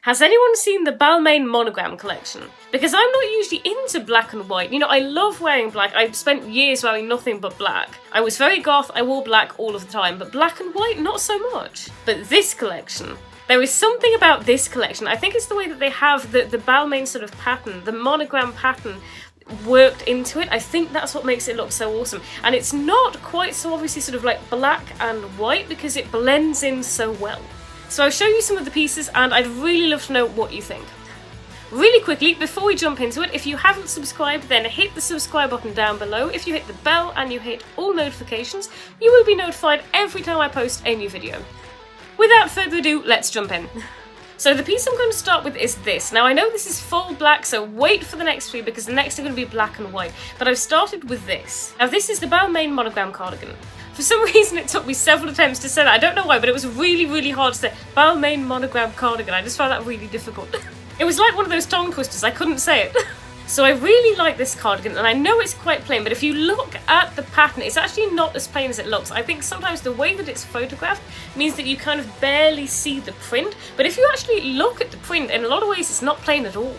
Has anyone seen the Balmain Monogram collection? Because I'm not usually into black and white. You know, I love wearing black. I've spent years wearing nothing but black. I was very goth, I wore black all of the time, but black and white, not so much. But this collection, there is something about this collection. I think it's the way that they have the Balmain sort of pattern, the monogram pattern worked into it. I think that's what makes it look so awesome. And it's not quite so obviously sort of like black and white because it blends in so well. So I'll show you some of the pieces and I'd really love to know what you think. Really quickly, before we jump into it, if you haven't subscribed, then hit the subscribe button down below. If you hit the bell and you hit all notifications, you will be notified every time I post a new video. Without further ado, let's jump in. So the piece I'm going to start with is this. Now I know this is full black, so wait for the next few because the next are going to be black and white, but I've started with this. Now this is the Balmain Monogram cardigan. For some reason it took me several attempts to say that, I don't know why, but it was really, really hard to say. Balmain Monogram cardigan, I just found that really difficult. It was like one of those tongue twisters, I couldn't say it. So I really like this cardigan, and I know it's quite plain, but if you look at the pattern, it's actually not as plain as it looks. I think sometimes the way that it's photographed means that you kind of barely see the print, but if you actually look at the print, in a lot of ways it's not plain at all.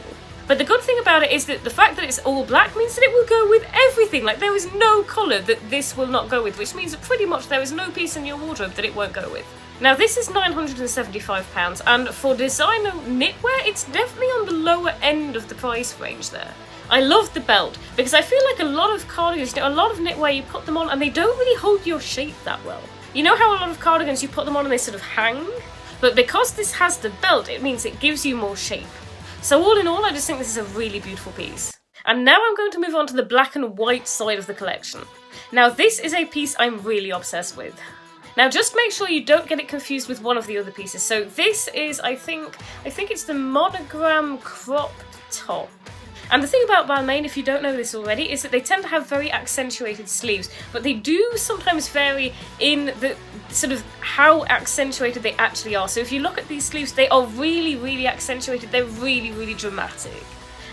But the good thing about it is that the fact that it's all black means that it will go with everything. Like, there is no colour that this will not go with, which means that pretty much there is no piece in your wardrobe that it won't go with. Now this is £975, and for designer knitwear, it's definitely on the lower end of the price range there. I love the belt, because I feel like a lot of cardigans, you know, a lot of knitwear, you put them on and they don't really hold your shape that well. You know how a lot of cardigans, you put them on and they sort of hang? But because this has the belt, it means it gives you more shape. So all in all, I just think this is a really beautiful piece. And now I'm going to move on to the black and white side of the collection. Now this is a piece I'm really obsessed with. Now just make sure you don't get it confused with one of the other pieces. So this is, I think it's the monogram cropped top. And the thing about Balmain, if you don't know this already, is that they tend to have very accentuated sleeves, but they do sometimes vary in the sort of how accentuated they actually are. So if you look at these sleeves, they are really, really accentuated. They're really, really dramatic.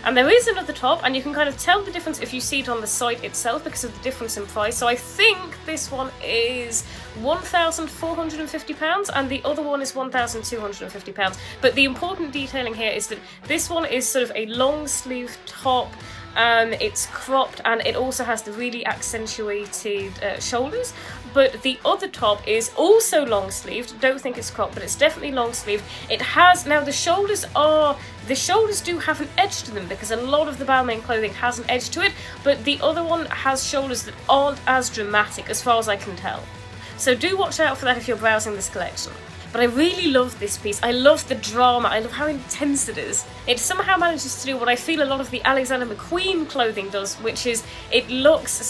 And there is another top, and you can kind of tell the difference if you see it on the site itself because of the difference in price. So I think this one is £1,450 and the other one is £1,250. But the important detailing here is that this one is sort of a long sleeve top. It's cropped and it also has the really accentuated shoulders, but the other top is also long sleeved. Don't think it's cropped, but it's definitely long sleeved. It has, now the shoulders do have an edge to them because a lot of the Balmain clothing has an edge to it, but the other one has shoulders that aren't as dramatic as far as I can tell. So do watch out for that if you're browsing this collection. But I really love this piece. I love the drama. I love how intense it is. It somehow manages to do what I feel a lot of the Alexander McQueen clothing does, which is it looks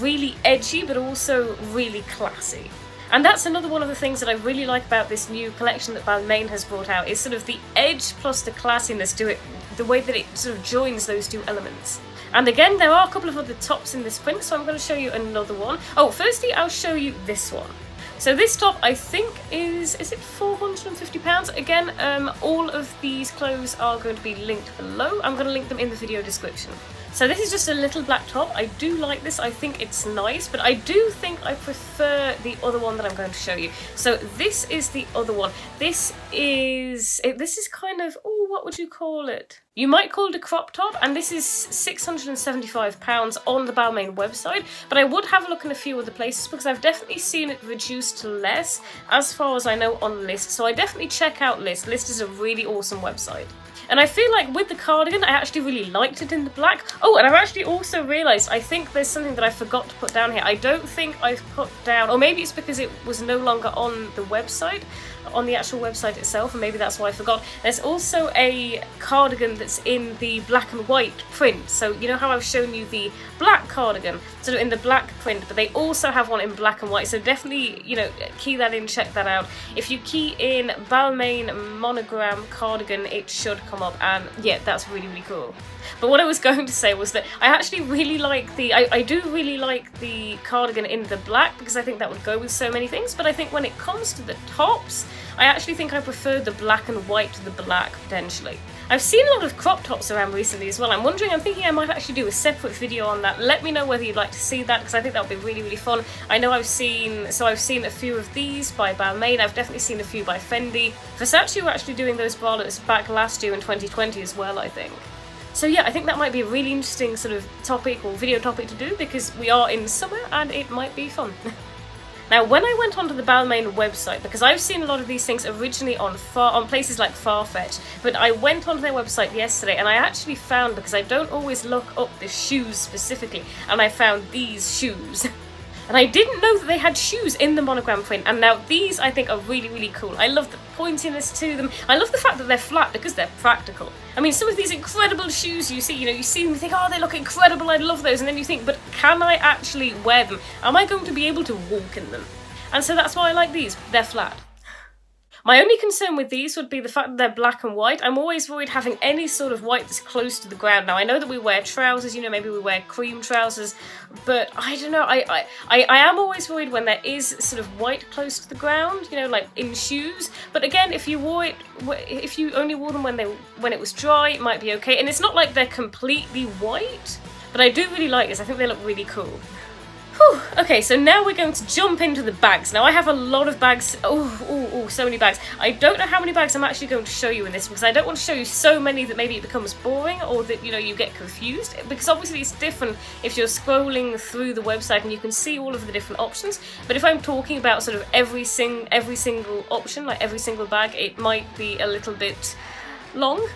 really edgy, but also really classy. And that's another one of the things that I really like about this new collection that Balmain has brought out, is sort of the edge plus the classiness to it, the way that it sort of joins those two elements. And again, there are a couple of other tops in this print, so I'm going to show you another one. Oh, firstly, I'll show you this one. So this top, I think, is it £450? Again, all of these clothes are going to be linked below. I'm going to link them in the video description. So this is just a little black top. I do like this. I think it's nice, but I do think I prefer the other one that I'm going to show you. So this is the other one. This is kind of, oh, what would you call it? You might call it a crop top, and this is £675 on the Balmain website, but I would have a look in a few other places because I've definitely seen it reduced to less as far as I know on List, so I definitely check out List. List is a really awesome website. And I feel like with the cardigan, I actually really liked it in the black. Oh, and I've actually also realised, I think there's something that I forgot to put down here. I don't think I've put down, or maybe it's because it was no longer on the website, on the actual website itself, and maybe that's why I forgot. There's also a cardigan that's in the black and white print. So you know how I've shown you the black cardigan, sort of in the black print, but they also have one in black and white. So definitely, you know, key that in, check that out. If you key in Balmain Monogram cardigan, it should come up, and yeah, that's really, really cool. But what I was going to say was that I actually really like I do really like the cardigan in the black because I think that would go with so many things, but I think when it comes to the tops, I actually think I prefer the black and white to the black, potentially. I've seen a lot of crop tops around recently as well. I'm thinking I might actually do a separate video on that. Let me know whether you'd like to see that, because I think that would be really, really fun. I know I've seen a few of these by Balmain. I've definitely seen a few by Fendi. Versace were actually doing those bralettes back last year in 2020 as well, I think. So yeah, I think that might be a really interesting sort of topic or video topic to do, because we are in summer and it might be fun. Now, when I went onto the Balmain website, because I've seen a lot of these things originally on places like Farfetch, but I went onto their website yesterday and I actually found, because I don't always look up the shoes specifically, and I found these shoes. And I didn't know that they had shoes in the monogram print, and now these I think are really, really cool. I love the pointiness to them. I love the fact that they're flat because they're practical. I mean, some of these incredible shoes you see them, you think, oh, they look incredible, I love those, and then you think, but can I actually wear them? Am I going to be able to walk in them? And so that's why I like these. They're flat. My only concern with these would be the fact that they're black and white. I'm always worried having any sort of white that's close to the ground. Now, I know that we wear trousers, maybe we wear cream trousers, but I don't know, I am always worried when there is sort of white close to the ground, like in shoes. But again, if you only wore them when it was dry, it might be okay. And it's not like they're completely white, but I do really like this. I think they look really cool. Whew. Okay, so now we're going to jump into the bags. Now I have a lot of bags. Oh, so many bags. I don't know how many bags I'm actually going to show you in this, because I don't want to show you so many that maybe it becomes boring, or that you get confused, because obviously it's different if you're scrolling through the website and you can see all of the different options. But if I'm talking about sort of every single option, like every single bag, it might be a little bit long.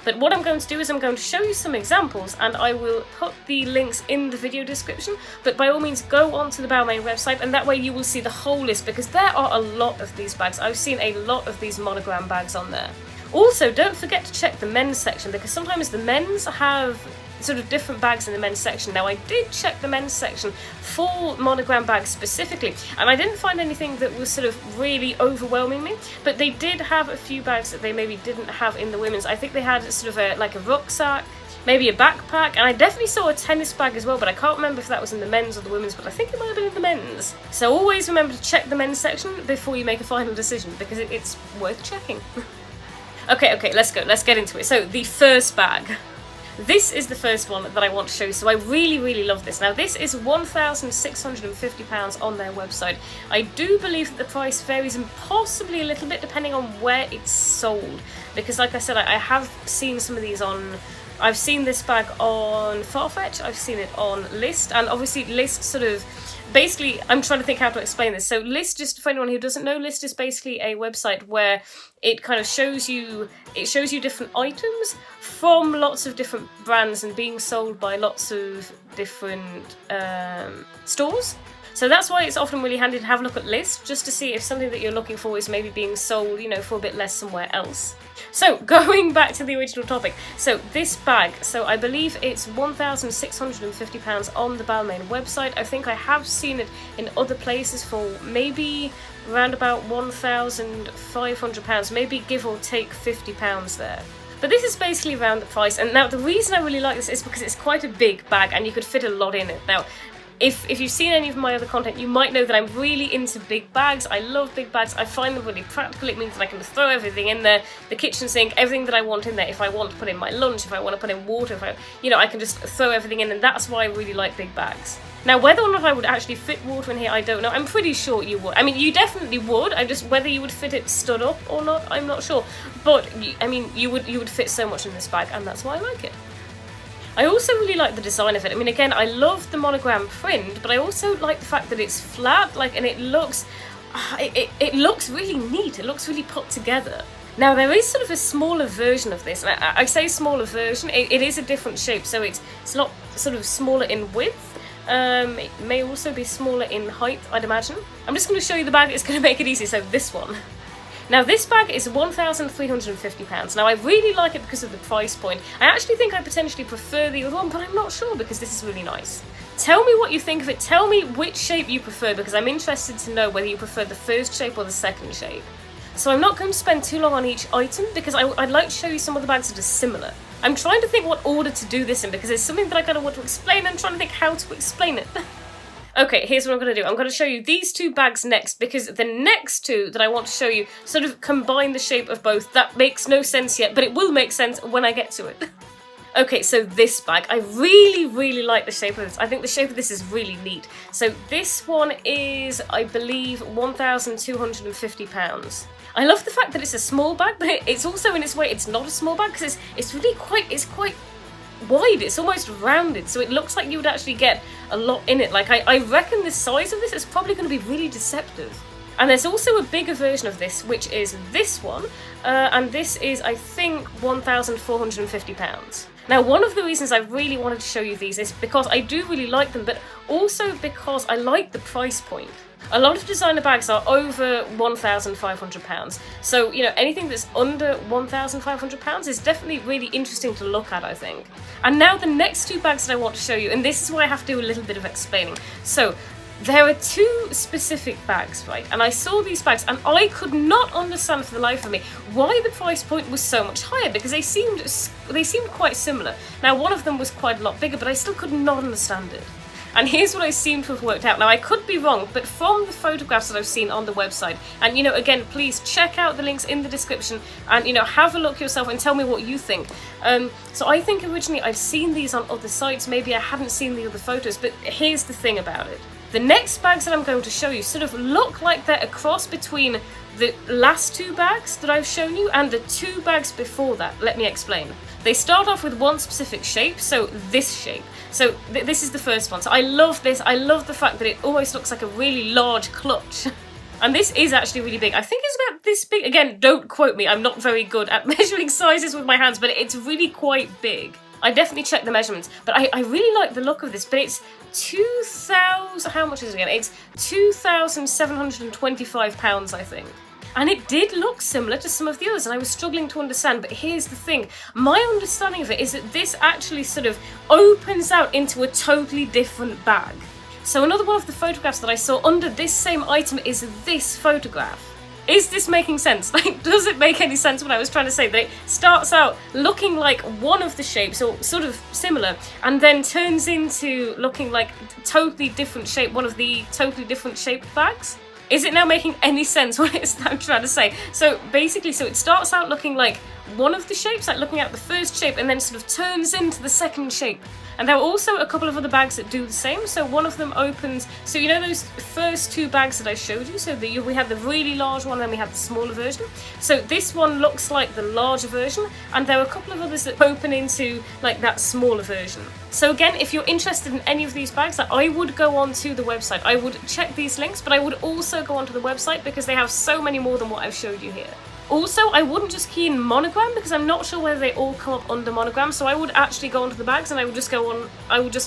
But what I'm going to do is I'm going to show you some examples, and I will put the links in the video description. But by all means, go onto the Balmain website, and that way you will see the whole list, because there are a lot of these bags. I've seen a lot of these monogram bags on there. Also, don't forget to check the men's section, because sometimes the men's have sort of different bags in the men's section. Now, I did check the men's section for monogram bags specifically, and I didn't find anything that was sort of really overwhelming me, but they did have a few bags that they maybe didn't have in the women's. I think they had sort of like a rucksack, maybe a backpack, and I definitely saw a tennis bag as well, but I can't remember if that was in the men's or the women's, but I think it might have been in the men's. So always remember to check the men's section before you make a final decision, because it's worth checking. Okay, let's go. Let's get into it. So the first bag. This is the first one that I want to show you, so I really, really love this. Now, this is £1,650 on their website. I do believe that the price varies, and possibly a little bit depending on where it's sold, because like I said, I have seen some of these on... I've seen this bag on Farfetch, I've seen it on List, and obviously List sort of... Basically, I'm trying to think how to explain this. So List, just for anyone who doesn't know, List is basically a website where it kind of shows you different items from lots of different brands and being sold by lots of different stores. So that's why it's often really handy to have a look at List, just to see if something that you're looking for is maybe being sold, for a bit less somewhere else. So, going back to the original topic, so this bag, so I believe it's £1,650 on the Balmain website. I think I have seen it in other places for maybe around about £1,500, maybe give or take £50 there. But this is basically around the price, and now the reason I really like this is because it's quite a big bag and you could fit a lot in it. Now, if you've seen any of my other content, you might know that I'm really into big bags. I love big bags. I find them really practical. It means that I can throw everything in there, the kitchen sink, everything that I want in there. If I want to put in my lunch, if I want to put in water, I can just throw everything in, and that's why I really like big bags. Now, whether or not I would actually fit water in here, I don't know. I'm pretty sure you would. I mean, you definitely would. Whether you would fit it stood up or not, I'm not sure. But I mean, you would fit so much in this bag, and that's why I like it. I also really like the design of it. I mean, again, I love the monogram print, but I also like the fact that it's flat, and it looks really neat. It looks really put together. Now, there is sort of a smaller version of this, and I say smaller version, it is a different shape, so it's not sort of smaller in width. It may also be smaller in height, I'd imagine. I'm just going to show you the bag, it's going to make it easy, so this one. Now, this bag is £1,350. Now, I really like it because of the price point. I actually think I potentially prefer the other one, but I'm not sure because this is really nice. Tell me what you think of it. Tell me which shape you prefer, because I'm interested to know whether you prefer the first shape or the second shape. So I'm not going to spend too long on each item because I'd like to show you some of the bags that are similar. I'm trying to think what order to do this in because it's something that I kind of want to explain and I'm trying to think how to explain it. Okay, here's what I'm going to do. I'm going to show you these two bags next, because the next two that I want to show you sort of combine the shape of both. That makes no sense yet, but it will make sense when I get to it. Okay, so this bag, I really like the shape of this. I think the shape of this is really neat. So this one is, I believe, £1,250. I love the fact that it's a small bag, but it's also in its way, it's not a small bag, because it's really quite wide. It's almost rounded, so it looks like you would actually get a lot in it. Like, I reckon the size of this is probably going to be really deceptive. And there's also a bigger version of this, which is this one, and this is, I think, £1,450. Now, one of the reasons I really wanted to show you these is because I do really like them, but also because I like the price point. A lot of designer bags are over £1,500, so, you know, anything that's under £1,500 is definitely really interesting to look at, I think. And now the next two bags that I want to show you, and this is where I have to do a little bit of explaining. So, there are two specific bags, right? And I saw these bags and I could not understand for the life of me why the price point was so much higher, because they seemed quite similar. Now, one of them was quite a lot bigger, but I still could not understand it. And here's what I seem to have worked out. Now, I could be wrong, but from the photographs that I've seen on the website, and, you know, again, please check out the links in the description and, you know, have a look yourself and tell me what you think. So I think originally I'd seen these on other sites, maybe I hadn't seen the other photos, but here's the thing about it. The next bags that I'm going to show you sort of look like they're a cross between the last two bags that I've shown you and the two bags before that. Let me explain. They start off with one specific shape, so this shape. So this is the first one. So I love this. I love the fact that it almost looks like a really large clutch. And this is actually really big. I think it's about this big. Again, don't quote me. I'm not very good at measuring sizes with my hands, but it's really quite big. I definitely checked the measurements, but I really like the look of this, but it's 2,000, how much is it again? It's £2,725, I think. And it did look similar to some of the others, and I was struggling to understand, but here's the thing. My understanding of it is that this actually sort of opens out into a totally different bag. So another one of the photographs that I saw under this same item is this photograph. Is this making sense? Like, does it make any sense what I was trying to say? That it starts out looking like one of the shapes, or sort of similar, and then turns into looking like totally different shape, one of the totally different shaped bags? Is it now making any sense what it's I'm trying to say? So basically, so it starts out looking like one of the shapes, like looking at the first shape, and then sort of turns into the second shape. And there are also a couple of other bags that do the same. So one of them opens, so you know those first two bags that I showed you? So we had the really large one, then we had the smaller version. So this one looks like the larger version, and there are a couple of others that open into like that smaller version. So again, if you're interested in any of these bags, I would go on to the website. I would check these links, but I would also go onto the website because they have so many more than what I've showed you here. Also, I wouldn't just key in monogram because I'm not sure whether they all come up under monogram, so I would actually go onto the bags and I would just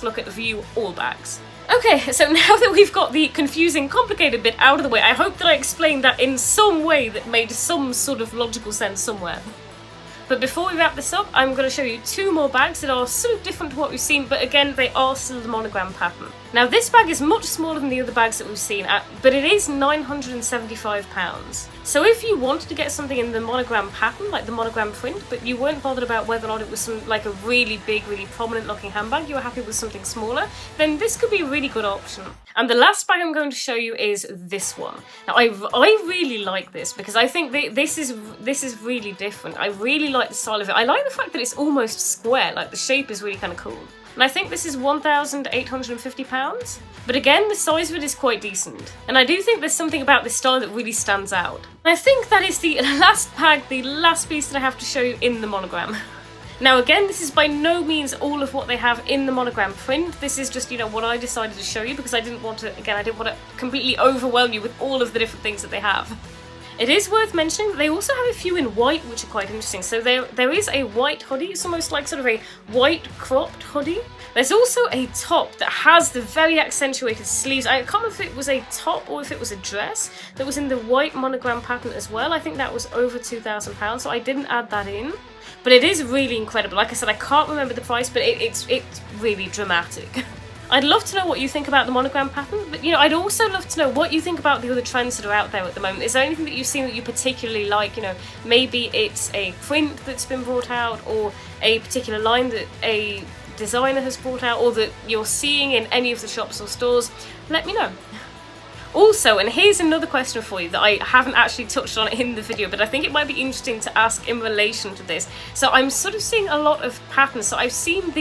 look at view all bags. Okay, so now that we've got the confusing, complicated bit out of the way, I hope that I explained that in some way that made some sort of logical sense somewhere. But before we wrap this up, I'm going to show you two more bags that are sort of different to what we've seen, but again, they are still the monogram pattern. Now, this bag is much smaller than the other bags that we've seen, but it is £975. So if you wanted to get something in the monogram pattern, like the monogram print, but you weren't bothered about whether or not it was like a really big, really prominent looking handbag, you were happy with something smaller, then this could be a really good option. And the last bag I'm going to show you is this one. Now, I really like this because I think this is really different. I really like the style of it. I like the fact that it's almost square, like the shape is really kind of cool. And I think this is £1,850. But again, the size of it is quite decent. And I do think there's something about this style that really stands out. And I think that is the last bag, the last piece that I have to show you in the monogram. Now again, this is by no means all of what they have in the monogram print. This is just, you know, what I decided to show you because I didn't want to completely overwhelm you with all of the different things that they have. It is worth mentioning that they also have a few in white, which are quite interesting. So there is a white hoodie. It's almost like sort of a white cropped hoodie. There's also a top that has the very accentuated sleeves. I can't remember if it was a top or if it was a dress that was in the white monogram pattern as well. I think that was over £2,000, so I didn't add that in. But it is really incredible. Like I said, I can't remember the price, but it's really dramatic. I'd love to know what you think about the monogram pattern, but you know, I'd also love to know what you think about the other trends that are out there at the moment. Is there anything that you've seen that you particularly like? You know, maybe it's a print that's been brought out, or a particular line that a designer has brought out or that you're seeing in any of the shops or stores, let me know. Also, and here's another question for you that I haven't actually touched on in the video, but I think it might be interesting to ask in relation to this. So I'm sort of seeing a lot of patterns. So I've seen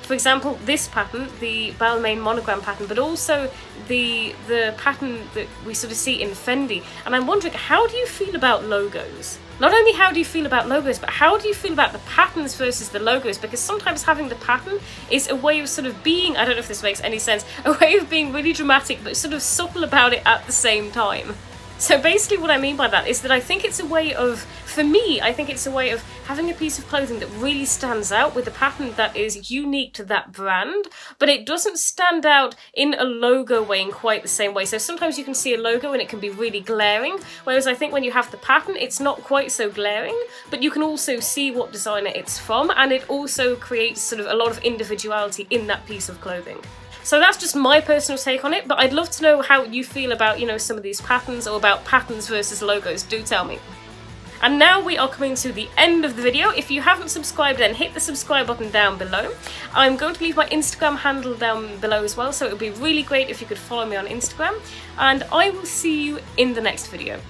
for example, this pattern, the Balmain Monogram pattern, but also the pattern that we sort of see in Fendi. And I'm wondering, how do you feel about logos? Not only how do you feel about logos, but how do you feel about the patterns versus the logos? Because sometimes having the pattern is a way of sort of being, I don't know if this makes any sense, a way of being really dramatic but sort of subtle about it at the same time. So basically what I mean by that is that I think it's a way of, for me, I think it's a way of having a piece of clothing that really stands out with a pattern that is unique to that brand, but it doesn't stand out in a logo way in quite the same way. So sometimes you can see a logo and it can be really glaring, whereas I think when you have the pattern, it's not quite so glaring, but you can also see what designer it's from, and it also creates sort of a lot of individuality in that piece of clothing. So that's just my personal take on it, but I'd love to know how you feel about, you know, some of these patterns, or about patterns versus logos. Do tell me. And now we are coming to the end of the video. If you haven't subscribed, then hit the subscribe button down below. I'm going to leave my Instagram handle down below as well, so it would be really great if you could follow me on Instagram. And I will see you in the next video.